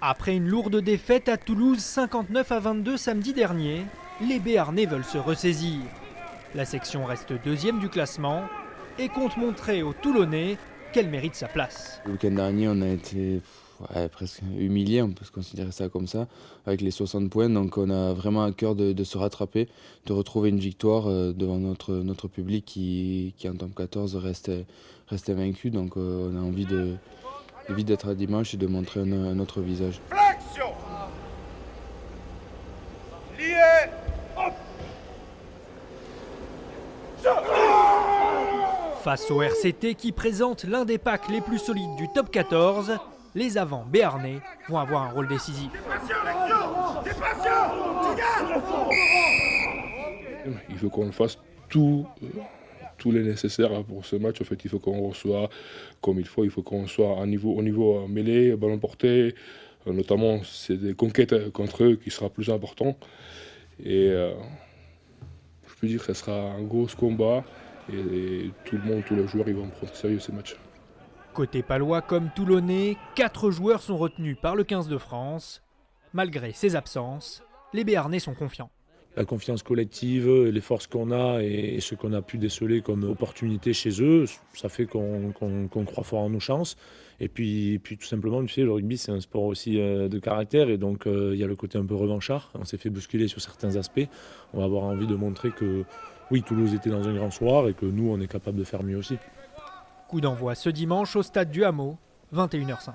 Après une lourde défaite à Toulouse 59-22 samedi dernier, les Béarnais veulent se ressaisir. La section reste deuxième du classement et compte montrer aux Toulonnais qu'elle mérite sa place. Le week-end dernier, on a été presque humiliés, on peut se considérer ça comme ça, avec les 60 points. Donc on a vraiment à cœur de se rattraper, de retrouver une victoire devant notre public qui en top 14 reste invaincu. Donc on a envie d'être à dimanche et de montrer un autre visage. Flexion. Lié. Hop. Face au RCT qui présente l'un des packs les plus solides du top 14, les avants béarnais vont avoir un rôle décisif. Il faut qu'on fasse tout les nécessaires pour ce match. En fait, il faut qu'on soit comme il faut qu'on soit au niveau mêlée, ballon porté. Notamment, c'est des conquêtes contre eux qui sera plus important. Et je peux dire que ce sera un gros combat. Et tout le monde, tous les joueurs, ils vont prendre au sérieux ces matchs. Côté palois comme toulonnais, 4 joueurs sont retenus par le 15 de France. Malgré ces absences, les Béarnais sont confiants. La confiance collective, les forces qu'on a et ce qu'on a pu déceler comme opportunité chez eux, ça fait qu'on croit fort en nos chances. Et puis tout simplement, tu sais, le rugby, c'est un sport aussi de caractère. Et donc, il y a le côté un peu revanchard. On s'est fait bousculer sur certains aspects. On va avoir envie de montrer que, oui, Toulouse était dans un grand soir et que nous, on est capable de faire mieux aussi. Coup d'envoi ce dimanche au stade du Hameau, 21h05.